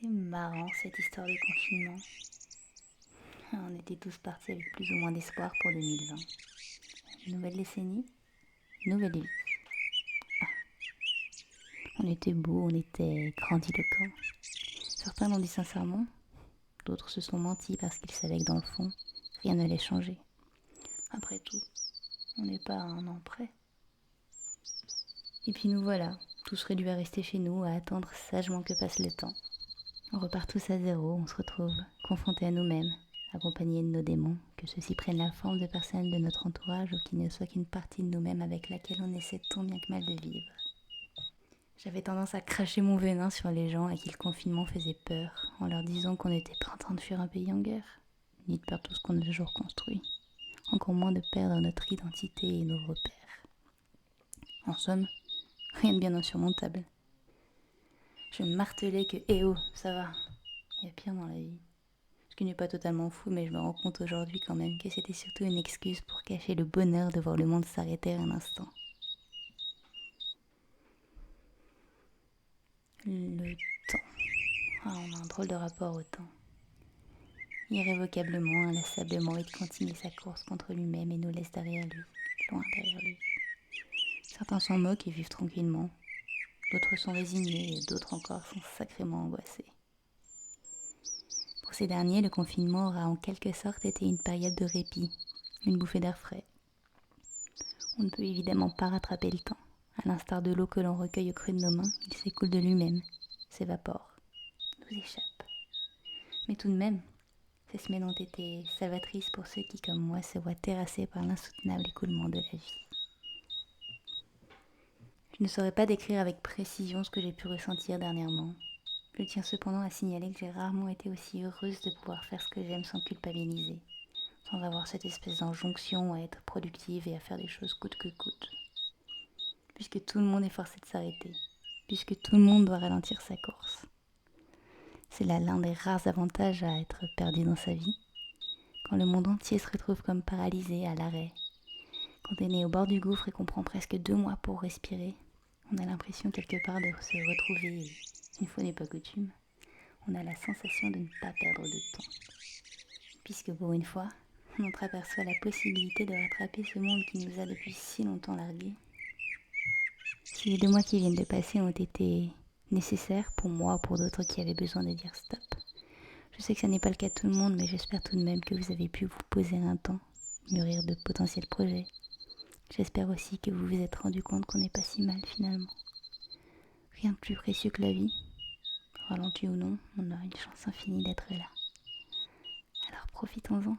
C'est marrant cette histoire de confinement. On était tous partis avec plus ou moins d'espoir pour 2020. Nouvelle décennie, nouvelle vie. On était beaux, on était grandiloquents. Certains l'ont dit sincèrement, d'autres se sont mentis parce qu'ils savaient que dans le fond, rien n'allait changer. Après tout, on n'est pas à un an près. Et puis nous voilà, tous réduits à rester chez nous, à attendre sagement que passe le temps. On repart tous à zéro, on se retrouve confrontés à nous-mêmes, accompagnés de nos démons, que ceux-ci prennent la forme de personnes de notre entourage ou qu'ils ne soient qu'une partie de nous-mêmes avec laquelle on essaie tant bien que mal de vivre. J'avais tendance à cracher mon venin sur les gens à qui le confinement faisait peur, en leur disant qu'on n'était pas en train de fuir un pays en guerre, ni de perdre tout ce qu'on a toujours construit, encore moins de perdre notre identité et nos repères. En somme, rien de bien insurmontable. Je martelais que eh oh, ça va, il y a pire dans la vie. Ce qui n'est pas totalement fou, mais je me rends compte aujourd'hui quand même que c'était surtout une excuse pour cacher le bonheur de voir le monde s'arrêter un instant. Le temps. Ah, on a un drôle de rapport au temps. Irrévocablement, inlassablement, il continue sa course contre lui-même et nous laisse derrière lui, loin derrière lui. Certains s'en moquent et vivent tranquillement. D'autres sont résignés et d'autres encore sont sacrément angoissés. Pour ces derniers, le confinement aura en quelque sorte été une période de répit, une bouffée d'air frais. On ne peut évidemment pas rattraper le temps. À l'instar de l'eau que l'on recueille au creux de nos mains, il s'écoule de lui-même, s'évapore, nous échappe. Mais tout de même, ces semaines ont été salvatrices pour ceux qui, comme moi, se voient terrassés par l'insoutenable écoulement de la vie. Je ne saurais pas décrire avec précision ce que j'ai pu ressentir dernièrement. Je tiens cependant à signaler que j'ai rarement été aussi heureuse de pouvoir faire ce que j'aime sans culpabiliser, sans avoir cette espèce d'injonction à être productive et à faire des choses coûte que coûte. Puisque tout le monde est forcé de s'arrêter, puisque tout le monde doit ralentir sa course. C'est là l'un des rares avantages à être perdu dans sa vie, quand le monde entier se retrouve comme paralysé, à l'arrêt. Quand on est au bord du gouffre et qu'on prend presque 2 mois pour respirer, on a l'impression quelque part de se retrouver, et une fois n'est pas coutume, on a la sensation de ne pas perdre de temps. Puisque pour une fois, on entreaperçoit la possibilité de rattraper ce monde qui nous a depuis si longtemps largués. Si les 2 mois qui viennent de passer ont été nécessaires pour moi ou pour d'autres qui avaient besoin de dire stop, je sais que ce n'est pas le cas de tout le monde, mais j'espère tout de même que vous avez pu vous poser un temps, mûrir de potentiels projets. J'espère aussi que vous vous êtes rendu compte qu'on n'est pas si mal finalement. Rien de plus précieux que la vie. Ralenti ou non, on a une chance infinie d'être là. Alors profitons-en.